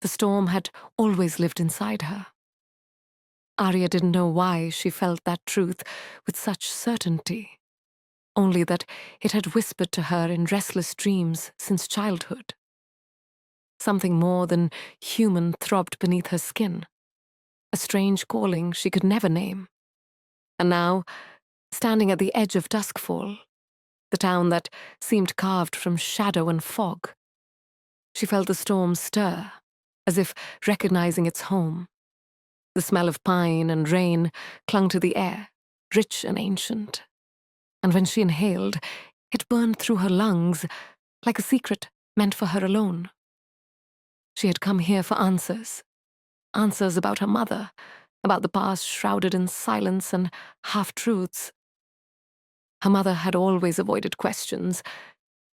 The storm had always lived inside her. Arya didn't know why she felt that truth with such certainty, only that it had whispered to her in restless dreams since childhood. Something more than human throbbed beneath her skin, a strange calling she could never name. And now, standing at the edge of Duskfall, the town that seemed carved from shadow and fog, she felt the storm stir, as if recognizing its home. The smell of pine and rain clung to the air, rich and ancient. And when she inhaled, it burned through her lungs like a secret meant for her alone. She had come here for answers. Answers about her mother, about the past shrouded in silence and half-truths. Her mother had always avoided questions,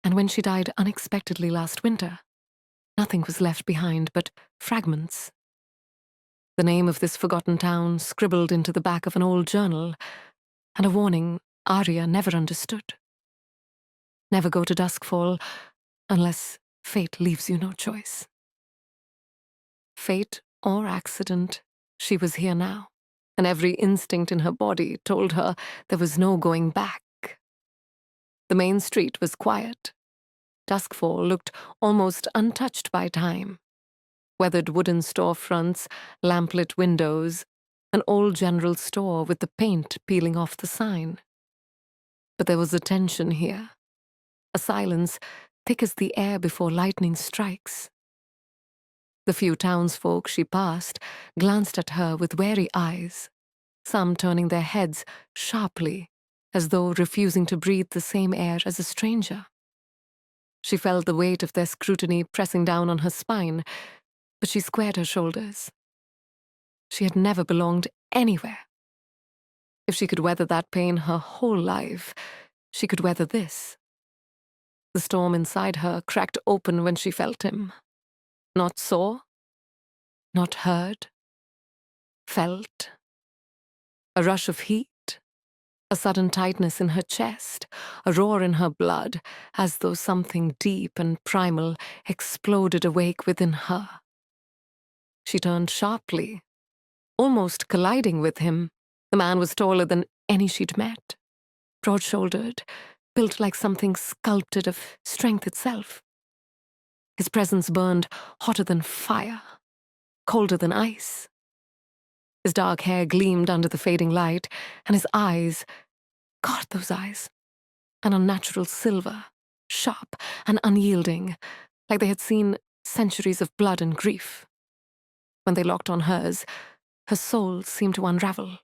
and when she died unexpectedly last winter, nothing was left behind but fragments. The name of this forgotten town scribbled into the back of an old journal, and a warning Arya never understood. Never go to Duskfall unless fate leaves you no choice. Fate or accident, she was here now, and every instinct in her body told her there was no going back. The main street was quiet. Duskfall looked almost untouched by time. Weathered wooden storefronts, lamplit windows, an old general store with the paint peeling off the sign. But there was a tension here, a silence thick as the air before lightning strikes. The few townsfolk she passed glanced at her with wary eyes, some turning their heads sharply, as though refusing to breathe the same air as a stranger. She felt the weight of their scrutiny pressing down on her spine, but she squared her shoulders. She had never belonged anywhere. If she could weather that pain her whole life, she could weather this. The storm inside her cracked open when she felt him. Not saw, not heard, felt. A rush of heat, a sudden tightness in her chest, a roar in her blood, as though something deep and primal exploded awake within her. She turned sharply, almost colliding with him. The man was taller than any she'd met, broad-shouldered, built like something sculpted of strength itself. His presence burned hotter than fire, colder than ice. His dark hair gleamed under the fading light, and his eyes, God, those eyes, an unnatural silver, sharp and unyielding, like they had seen centuries of blood and grief. When they locked on hers, her soul seemed to unravel.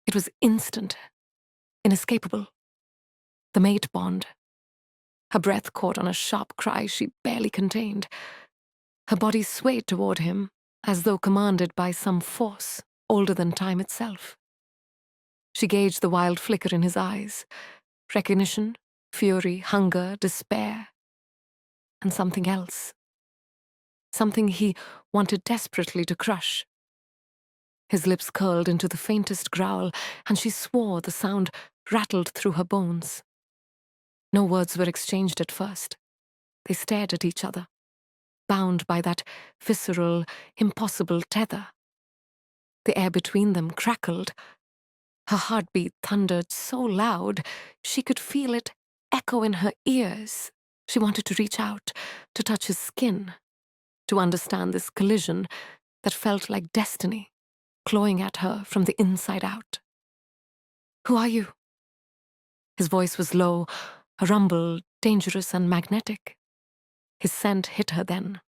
It was instant, inescapable. The mate bond. Her breath caught on a sharp cry she barely contained. Her body swayed toward him, as though commanded by some force older than time itself. She gauged the wild flicker in his eyes. Recognition, fury, hunger, despair. And something else. Something he wanted desperately to crush. His lips curled into the faintest growl, and she swore the sound rattled through her bones. No words were exchanged at first. They stared at each other, bound by that visceral, impossible tether. The air between them crackled. Her heartbeat thundered so loud she could feel it echo in her ears. She wanted to reach out, to touch his skin, to understand this collision that felt like destiny, clawing at her from the inside out. "Who are you?" His voice was low, a rumble, dangerous and magnetic. His scent hit her then.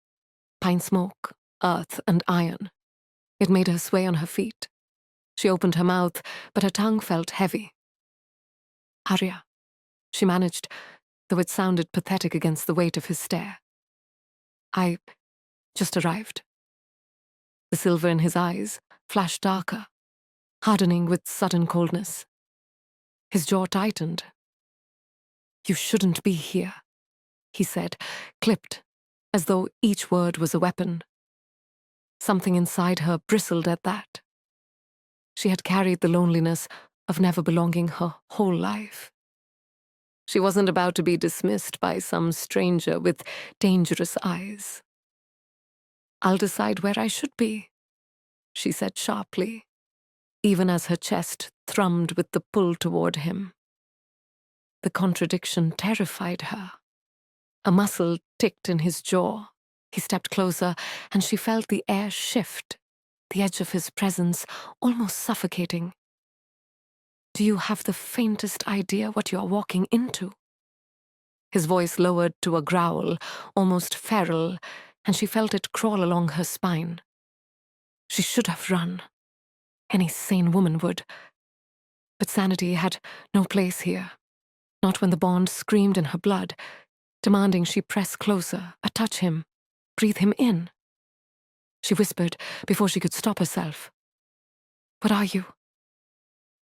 Pine smoke, earth, and iron. It made her sway on her feet. She opened her mouth, but her tongue felt heavy. "Arya," she managed, though it sounded pathetic against the weight of his stare. "I just arrived." The silver in his eyes flashed darker, hardening with sudden coldness. His jaw tightened. "You shouldn't be here," he said, clipped, as though each word was a weapon. Something inside her bristled at that. She had carried the loneliness of never belonging her whole life. She wasn't about to be dismissed by some stranger with dangerous eyes. I'll decide where I should be, she said sharply, even as her chest thrummed with the pull toward him. The contradiction terrified her. A muscle ticked in his jaw. He stepped closer, and she felt the air shift, the edge of his presence almost suffocating. Do you have the faintest idea what you are walking into? His voice lowered to a growl, almost feral, and she felt it crawl along her spine. She should have run. Any sane woman would. But sanity had no place here. Not when the bond screamed in her blood, demanding she press closer, touch him, breathe him in. She whispered before she could stop herself. What are you?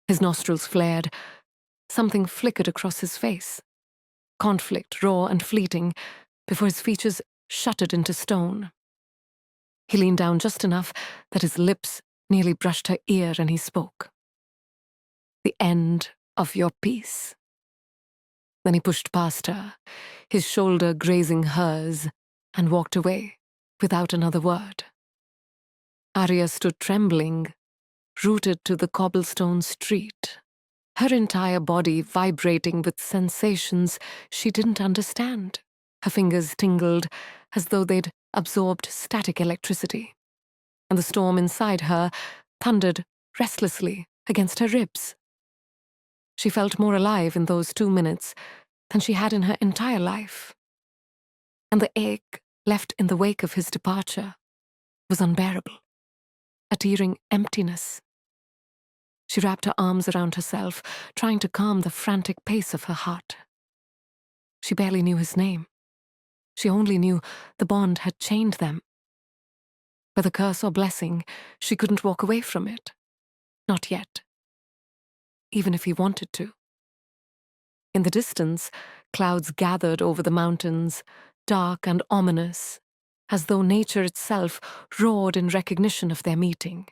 His nostrils flared. Something flickered across his face. Conflict, raw and fleeting, before his features shuttered into stone. He leaned down just enough that his lips nearly brushed her ear, and he spoke. The end of your peace. Then he pushed past her, his shoulder grazing hers, and walked away without another word. Arya stood trembling, rooted to the cobblestone street, her entire body vibrating with sensations she didn't understand. Her fingers tingled as though they'd absorbed static electricity, and the storm inside her thundered restlessly against her ribs. She felt more alive in those 2 minutes than she had in her entire life. And the ache left in the wake of his departure was unbearable, a tearing emptiness. She wrapped her arms around herself, trying to calm the frantic pace of her heart. She barely knew his name. She only knew the bond had chained them. Whether curse or blessing, she couldn't walk away from it. Not yet. Even if he wanted to. In the distance, clouds gathered over the mountains, dark and ominous, as though nature itself roared in recognition of their meeting.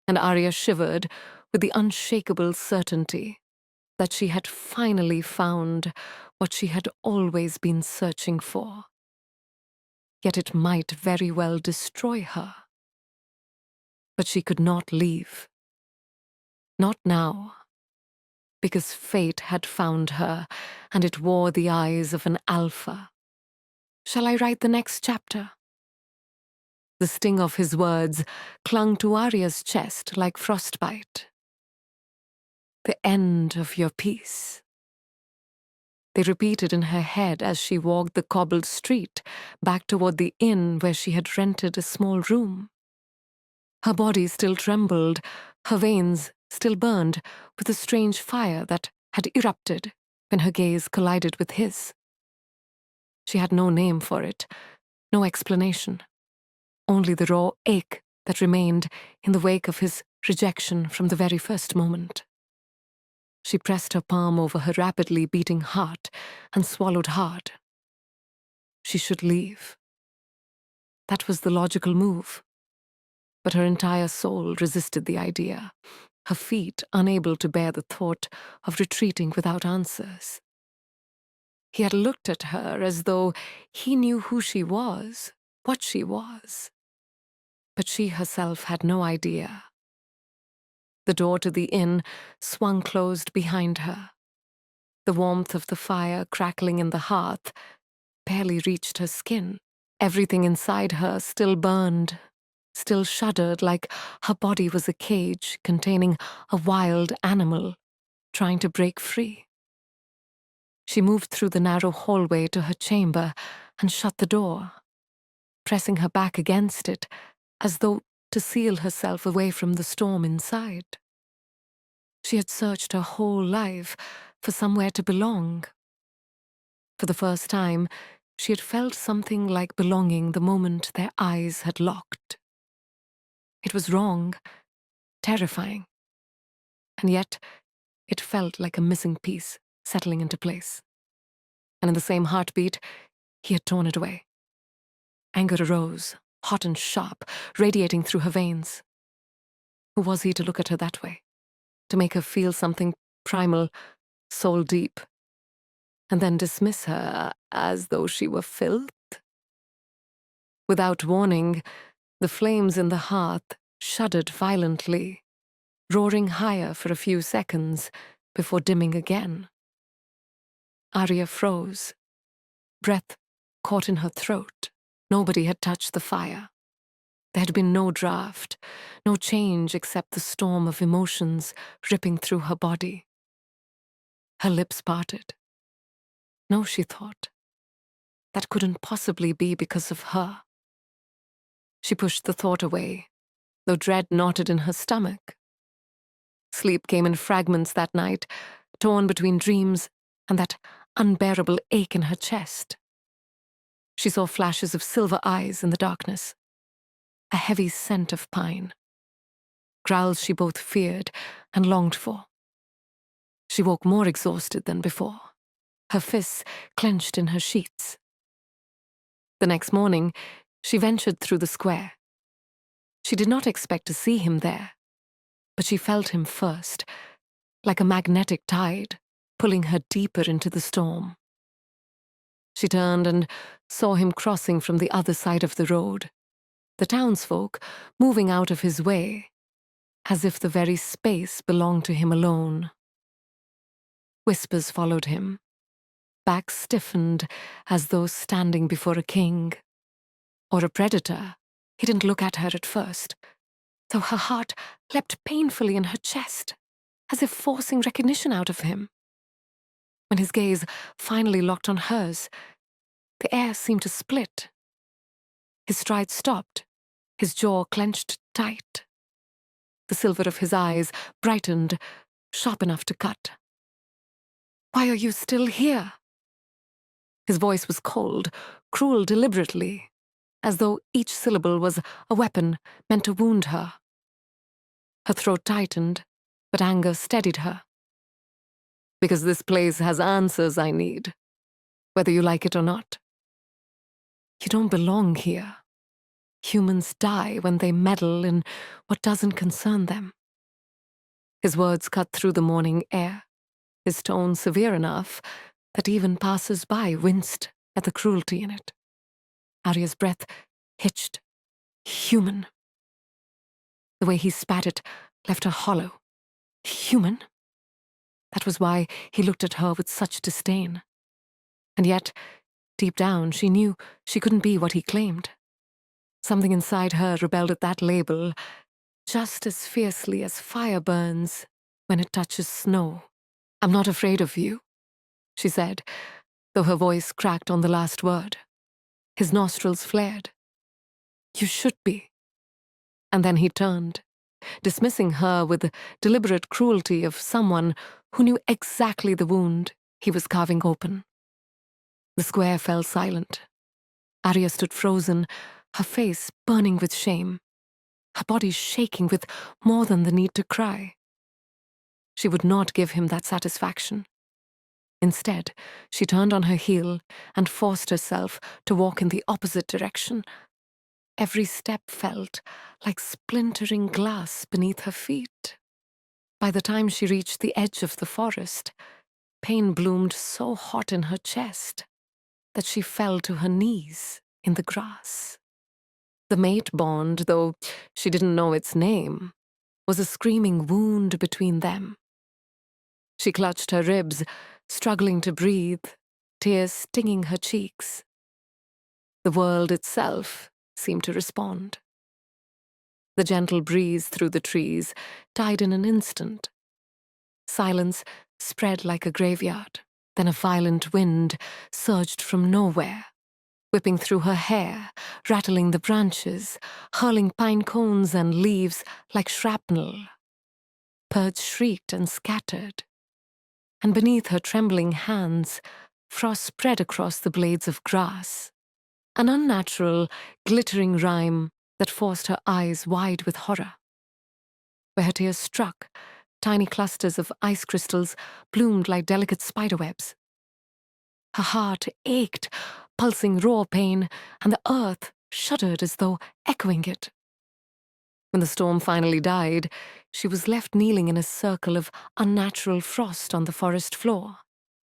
And Arya shivered with the unshakable certainty that she had finally found what she had always been searching for. Yet it might very well destroy her. But she could not leave. Not now. Because fate had found her, and it wore the eyes of an alpha. Shall I write the next chapter? The sting of his words clung to Arya's chest like frostbite. The end of your peace. They repeated in her head as she walked the cobbled street back toward the inn where she had rented a small room. Her body still trembled, her veins still burned with the strange fire that had erupted when her gaze collided with his. She had no name for it, no explanation, only the raw ache that remained in the wake of his rejection from the very first moment. She pressed her palm over her rapidly beating heart and swallowed hard. She should leave. That was the logical move. But her entire soul resisted the idea, her feet unable to bear the thought of retreating without answers. He had looked at her as though he knew who she was, what she was. But she herself had no idea. The door to the inn swung closed behind her. The warmth of the fire crackling in the hearth barely reached her skin. Everything inside her still burned, still shuddered like her body was a cage containing a wild animal trying to break free. She moved through the narrow hallway to her chamber and shut the door, pressing her back against it as though to seal herself away from the storm inside. She had searched her whole life for somewhere to belong. For the first time, she had felt something like belonging the moment their eyes had locked. It was wrong, terrifying, and yet it felt like a missing piece settling into place. And in the same heartbeat, he had torn it away. Anger arose, hot and sharp, radiating through her veins. Who was he to look at her that way? To make her feel something primal, soul-deep, and then dismiss her as though she were filth? Without warning, the flames in the hearth shuddered violently, roaring higher for a few seconds before dimming again. Arya froze, breath caught in her throat. Nobody had touched the fire. There had been no draft, no change except the storm of emotions ripping through her body. Her lips parted. No, she thought. That couldn't possibly be because of her. She pushed the thought away, though dread knotted in her stomach. Sleep came in fragments that night, torn between dreams and that unbearable ache in her chest. She saw flashes of silver eyes in the darkness, a heavy scent of pine. Growls she both feared and longed for. She woke more exhausted than before, her fists clenched in her sheets. The next morning, she ventured through the square. She did not expect to see him there, but she felt him first, like a magnetic tide, pulling her deeper into the storm. She turned and saw him crossing from the other side of the road, the townsfolk moving out of his way, as if the very space belonged to him alone. Whispers followed him, backs stiffened as though standing before a king. Or a predator. He didn't look at her at first, though her heart leapt painfully in her chest, as if forcing recognition out of him. When his gaze finally locked on hers, the air seemed to split. His stride stopped, his jaw clenched tight. The silver of his eyes brightened, sharp enough to cut. "Why are you still here?" His voice was cold, cruel deliberately, as though each syllable was a weapon meant to wound her. Her throat tightened, but anger steadied her. "Because this place has answers I need, whether you like it or not. You don't belong here. Humans die when they meddle in what doesn't concern them." His words cut through the morning air, his tone severe enough that even passers-by winced at the cruelty in it. Arya's breath hitched. Human. The way he spat it left her hollow. Human? That was why he looked at her with such disdain. And yet, deep down, she knew she couldn't be what he claimed. Something inside her rebelled at that label just as fiercely as fire burns when it touches snow. "I'm not afraid of you," she said, though her voice cracked on the last word. His nostrils flared. "You should be." And then he turned, dismissing her with the deliberate cruelty of someone who knew exactly the wound he was carving open. The square fell silent. Arya stood frozen, her face burning with shame, her body shaking with more than the need to cry. She would not give him that satisfaction. Instead, she turned on her heel and forced herself to walk in the opposite direction. Every step felt like splintering glass beneath her feet. By the time she reached the edge of the forest, pain bloomed so hot in her chest that she fell to her knees in the grass. The mate bond, though she didn't know its name, was a screaming wound between them. She clutched her ribs, struggling to breathe, tears stinging her cheeks. The world itself seemed to respond. The gentle breeze through the trees died in an instant. Silence spread like a graveyard. Then a violent wind surged from nowhere, whipping through her hair, rattling the branches, hurling pine cones and leaves like shrapnel. Birds shrieked and scattered, and beneath her trembling hands, frost spread across the blades of grass. An unnatural, glittering rime that forced her eyes wide with horror. Where her tears struck, tiny clusters of ice crystals bloomed like delicate spiderwebs. Her heart ached, pulsing raw pain, and the earth shuddered as though echoing it. When the storm finally died, she was left kneeling in a circle of unnatural frost on the forest floor,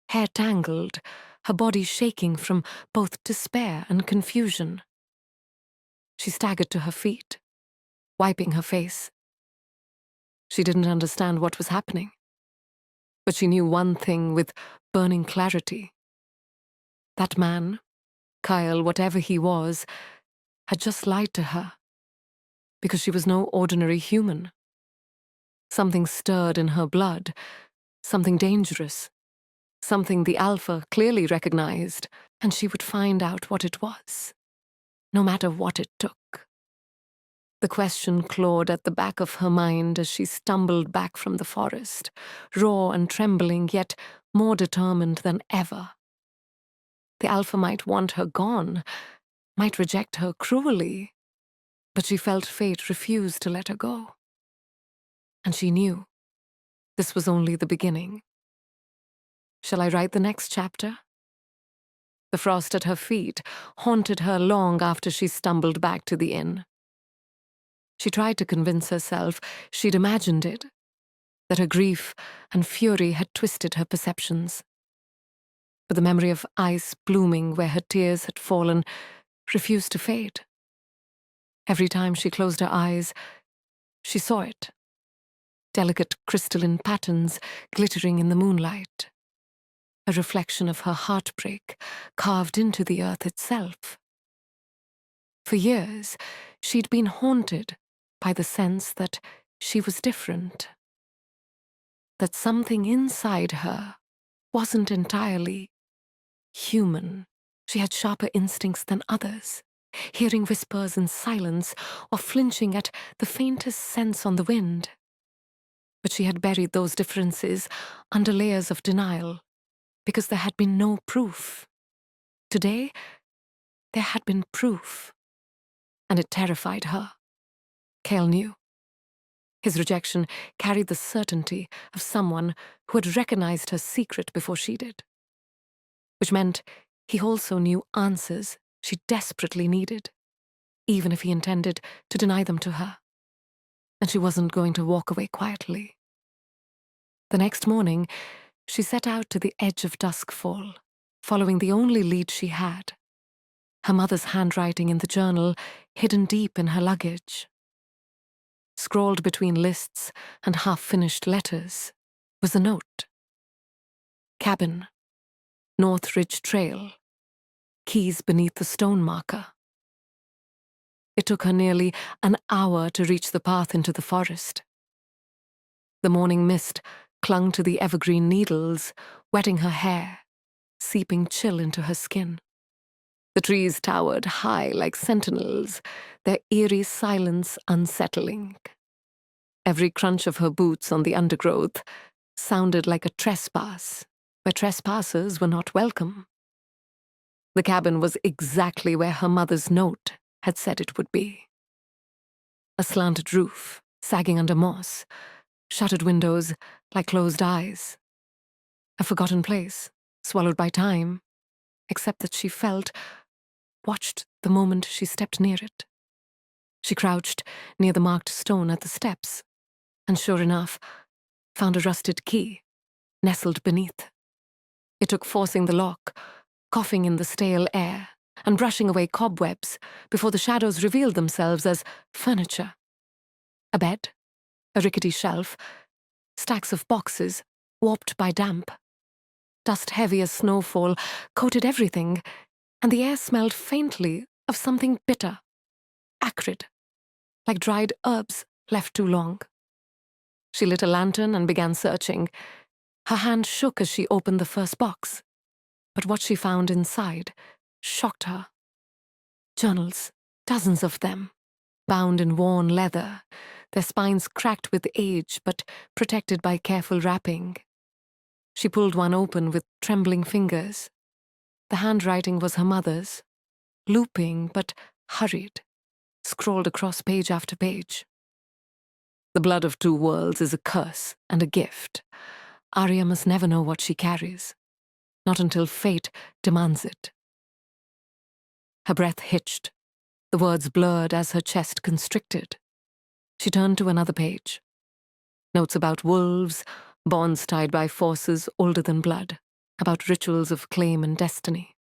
hair tangled, her body shaking from both despair and confusion. She staggered to her feet, wiping her face. She didn't understand what was happening, but she knew one thing with burning clarity. That man, Kyle, whatever he was, had just lied to her, because she was no ordinary human. Something stirred in her blood, something dangerous, something the Alpha clearly recognized, and she would find out what it was, no matter what it took. The question clawed at the back of her mind as she stumbled back from the forest, raw and trembling, yet more determined than ever. The Alpha might want her gone, might reject her cruelly, but she felt fate refuse to let her go. And she knew this was only the beginning. Shall I write the next chapter? The frost at her feet haunted her long after she stumbled back to the inn. She tried to convince herself she'd imagined it, that her grief and fury had twisted her perceptions. But the memory of ice blooming where her tears had fallen refused to fade. Every time she closed her eyes, she saw it. Delicate crystalline patterns glittering in the moonlight. A reflection of her heartbreak carved into the earth itself. For years, she'd been haunted by the sense that she was different. That something inside her wasn't entirely human. She had sharper instincts than others, hearing whispers in silence or flinching at the faintest sense on the wind. But she had buried those differences under layers of denial, because there had been no proof. Today, there had been proof, and it terrified her. Cale knew. His rejection carried the certainty of someone who had recognized her secret before she did, which meant he also knew answers she desperately needed, even if he intended to deny them to her. And she wasn't going to walk away quietly. The next morning, she set out to the edge of duskfall, following the only lead she had, her mother's handwriting in the journal hidden deep in her luggage. Scrawled between lists and half-finished letters was a note. Cabin, North Ridge Trail, keys beneath the stone marker. It took her nearly an hour to reach the path into the forest. The morning mist clung to the evergreen needles, wetting her hair, seeping chill into her skin. The trees towered high like sentinels, their eerie silence unsettling. Every crunch of her boots on the undergrowth sounded like a trespass, where trespassers were not welcome. The cabin was exactly where her mother's note had said it would be. A slanted roof, sagging under moss, shuttered windows like closed eyes. A forgotten place, swallowed by time, except that she watched the moment she stepped near it. She crouched near the marked stone at the steps, and sure enough, found a rusted key, nestled beneath. It took forcing the lock, coughing in the stale air, and brushing away cobwebs before the shadows revealed themselves as furniture. A bed, a rickety shelf, stacks of boxes, warped by damp. Dust heavy as snowfall coated everything, and the air smelled faintly of something bitter, acrid, like dried herbs left too long. She lit a lantern and began searching. Her hand shook as she opened the first box, but what she found inside shocked her. Journals, dozens of them, bound in worn leather, their spines cracked with age but protected by careful wrapping. She pulled one open with trembling fingers. The handwriting was her mother's, looping but hurried, scrawled across page after page. The blood of two worlds is a curse and a gift. Arya must never know what she carries, not until fate demands it. Her breath hitched, the words blurred as her chest constricted. She turned to another page. Notes about wolves, bonds tied by forces older than blood, about rituals of claim and destiny.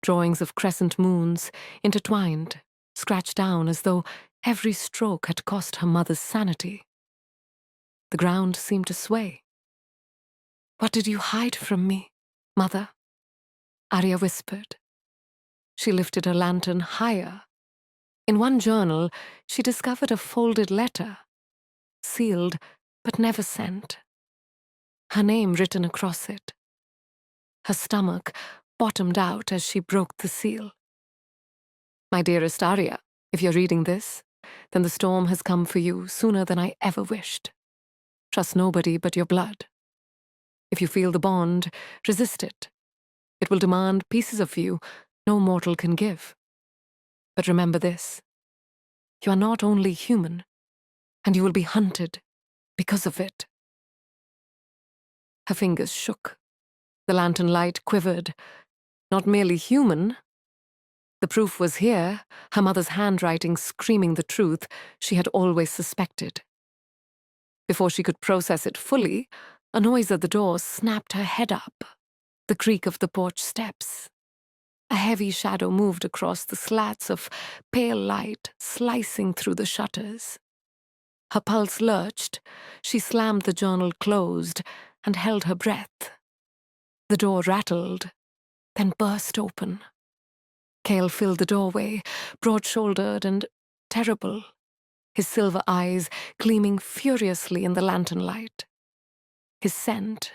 Drawings of crescent moons intertwined, scratched down as though every stroke had cost her mother's sanity. The ground seemed to sway. "What did you hide from me, Mother?" Arya whispered. She lifted her lantern higher. In one journal, she discovered a folded letter, sealed but never sent. Her name written across it. Her stomach bottomed out as she broke the seal. "My dearest Arya, if you're reading this, then the storm has come for you sooner than I ever wished. Trust nobody but your blood. If you feel the bond, resist it. It will demand pieces of you no mortal can give. But remember this: you are not only human, and you will be hunted because of it." Her fingers shook. The lantern light quivered. Not merely human. The proof was here, her mother's handwriting screaming the truth she had always suspected. Before she could process it fully, a noise at the door snapped her head up. The creak of the porch steps. A heavy shadow moved across the slats of pale light slicing through the shutters. Her pulse lurched. She slammed the journal closed and held her breath. The door rattled, then burst open. Cale filled the doorway, broad-shouldered and terrible, his silver eyes gleaming furiously in the lantern light. His scent,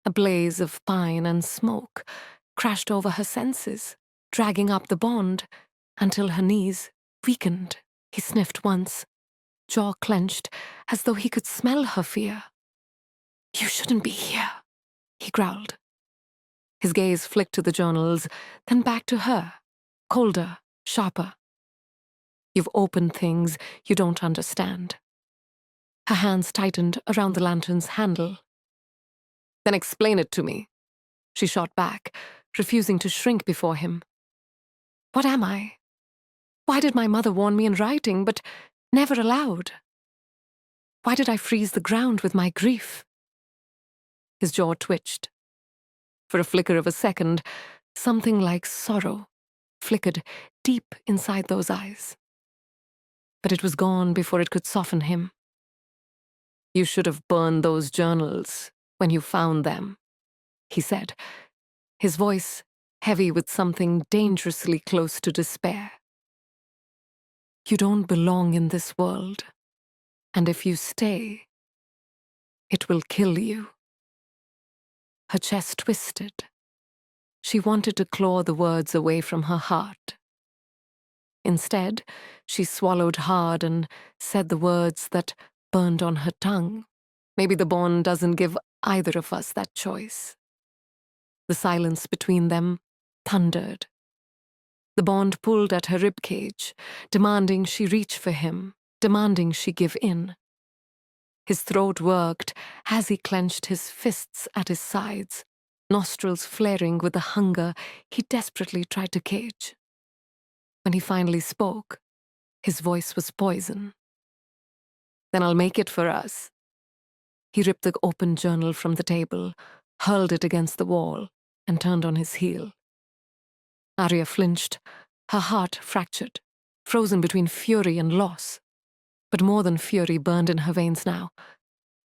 a blaze of pine and smoke, crashed over her senses, dragging up the bond until her knees weakened. He sniffed once, jaw clenched, as though he could smell her fear. "You shouldn't be here," he growled. His gaze flicked to the journals, then back to her, colder, sharper. "You've opened things you don't understand." Her hands tightened around the lantern's handle. "Then explain it to me," she shot back, refusing to shrink before him. "What am I? Why did my mother warn me in writing, but never aloud? Why did I freeze the ground with my grief?" His jaw twitched. For a flicker of a second, something like sorrow flickered deep inside those eyes. But it was gone before it could soften him. "You should have burned those journals when you found them," he said, his voice heavy with something dangerously close to despair. "You don't belong in this world, and if you stay, it will kill you." Her chest twisted. She wanted to claw the words away from her heart. Instead, she swallowed hard and said the words that burned on her tongue. Maybe the bond doesn't give either of us that choice. The silence between them thundered. The bond pulled at her ribcage, demanding she reach for him, demanding she give in. His throat worked as he clenched his fists at his sides, nostrils flaring with the hunger he desperately tried to cage. When he finally spoke, his voice was poison. "Then I'll make it for us." He ripped the open journal from the table, hurled it against the wall, and turned on his heel. Arya flinched, her heart fractured, frozen between fury and loss. But more than fury burned in her veins now.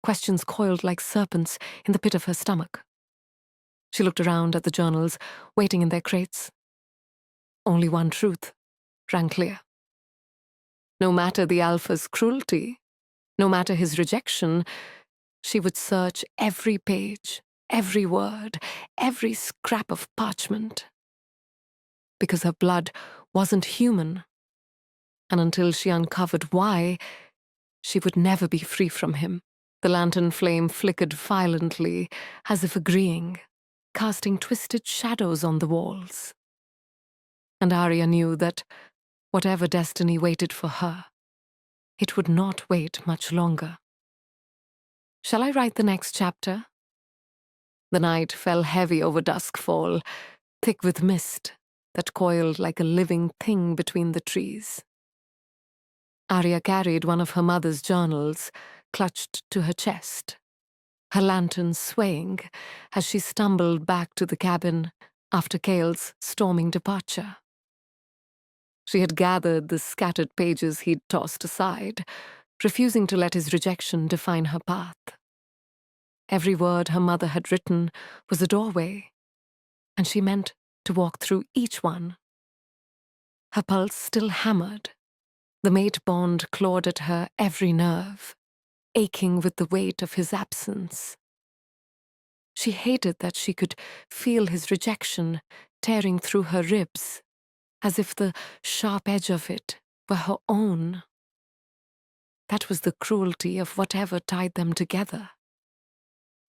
Questions coiled like serpents in the pit of her stomach. She looked around at the journals, waiting in their crates. Only one truth rang clear. No matter the Alpha's cruelty, no matter his rejection, she would search every page, every word, every scrap of parchment. Because her blood wasn't human. And until she uncovered why, she would never be free from him. The lantern flame flickered violently, as if agreeing, casting twisted shadows on the walls. And Arya knew that whatever destiny waited for her, it would not wait much longer. Shall I write the next chapter? The night fell heavy over Duskfall, thick with mist that coiled like a living thing between the trees. Arya carried one of her mother's journals, clutched to her chest, her lantern swaying as she stumbled back to the cabin after Cale's storming departure. She had gathered the scattered pages he'd tossed aside, refusing to let his rejection define her path. Every word her mother had written was a doorway, and she meant to walk through each one. Her pulse still hammered. The mate bond clawed at her every nerve, aching with the weight of his absence. She hated that she could feel his rejection tearing through her ribs, as if the sharp edge of it were her own. That was the cruelty of whatever tied them together.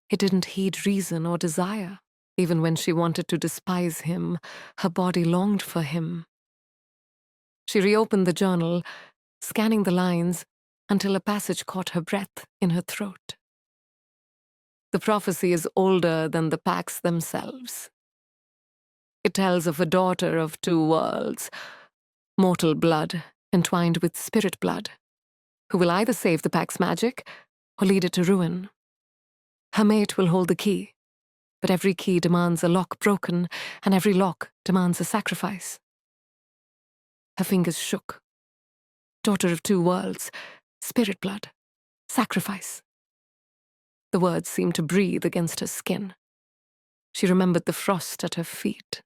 It didn't heed reason or desire. Even when she wanted to despise him, her body longed for him. She reopened the journal, scanning the lines until a passage caught her breath in her throat. The prophecy is older than the packs themselves. It tells of a daughter of two worlds, mortal blood entwined with spirit blood, who will either save the pack's magic or lead it to ruin. Her mate will hold the key, but every key demands a lock broken, and every lock demands a sacrifice. Her fingers shook. Daughter of two worlds, spirit blood, sacrifice. The words seemed to breathe against her skin. She remembered the frost at her feet,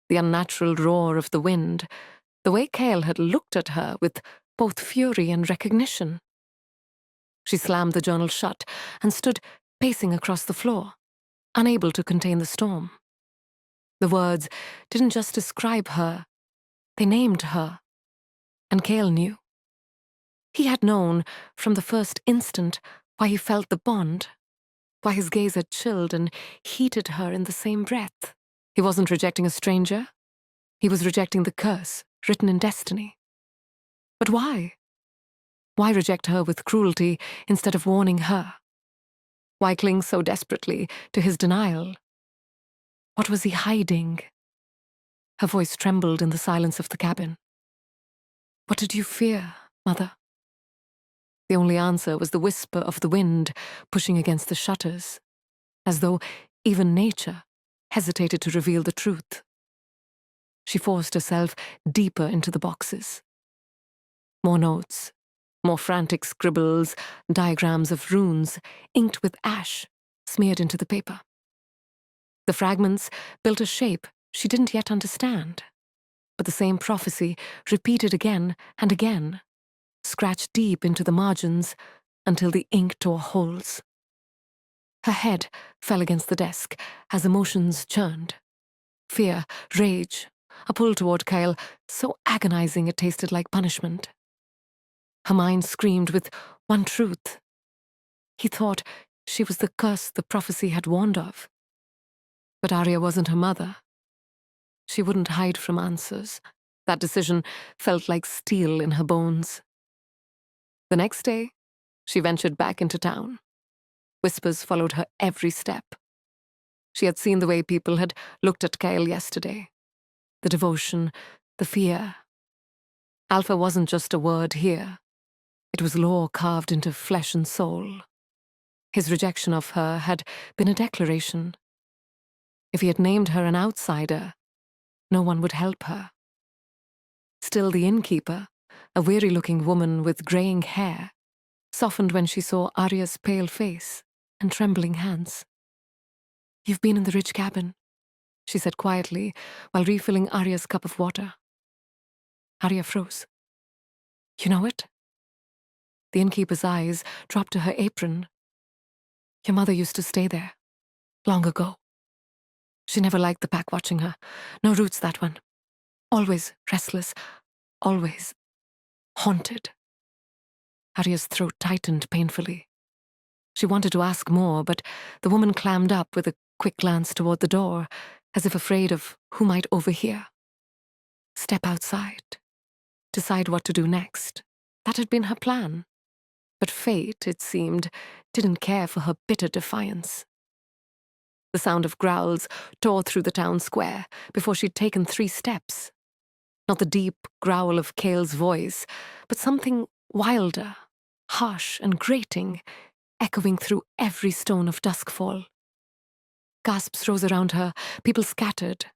the unnatural roar of the wind, the way Cale had looked at her with both fury and recognition. She slammed the journal shut and stood pacing across the floor, unable to contain the storm. The words didn't just describe her, they named her, and Cale knew. He had known from the first instant why he felt the bond, why his gaze had chilled and heated her in the same breath. He wasn't rejecting a stranger. He was rejecting the curse written in destiny. But why? Why reject her with cruelty instead of warning her? Why cling so desperately to his denial? What was he hiding? Her voice trembled in the silence of the cabin. What did you fear, Mother? The only answer was the whisper of the wind pushing against the shutters, as though even nature hesitated to reveal the truth. She forced herself deeper into the boxes. More notes, more frantic scribbles, diagrams of runes, inked with ash, smeared into the paper. The fragments built a shape she didn't yet understand, but the same prophecy repeated again and again, scratched deep into the margins until the ink tore holes. Her head fell against the desk as emotions churned. Fear, rage, a pull toward Kyle, so agonizing it tasted like punishment. Her mind screamed with one truth. He thought she was the curse the prophecy had warned of. But Arya wasn't her mother. She wouldn't hide from answers. That decision felt like steel in her bones. The next day, she ventured back into town. Whispers followed her every step. She had seen the way people had looked at Kyle yesterday. The devotion, the fear. Alpha wasn't just a word here. It was law carved into flesh and soul. His rejection of her had been a declaration. If he had named her an outsider, no one would help her. Still, the innkeeper, a weary-looking woman with graying hair, softened when she saw Arya's pale face and trembling hands. "You've been in the rich cabin," she said quietly while refilling Arya's cup of water. Arya froze. "You know it?" The innkeeper's eyes dropped to her apron. "Your mother used to stay there, long ago. She never liked the pack watching her. No roots, that one. Always restless, always haunted." Arya's throat tightened painfully. She wanted to ask more, but the woman clammed up with a quick glance toward the door, as if afraid of who might overhear. Step outside. Decide what to do next. That had been her plan. But fate, it seemed, didn't care for her bitter defiance. The sound of growls tore through the town square before she'd taken 3 steps. Not the deep growl of Cale's voice, but something wilder, harsh and grating, echoing through every stone of Duskfall. Gasps rose around her, people scattered,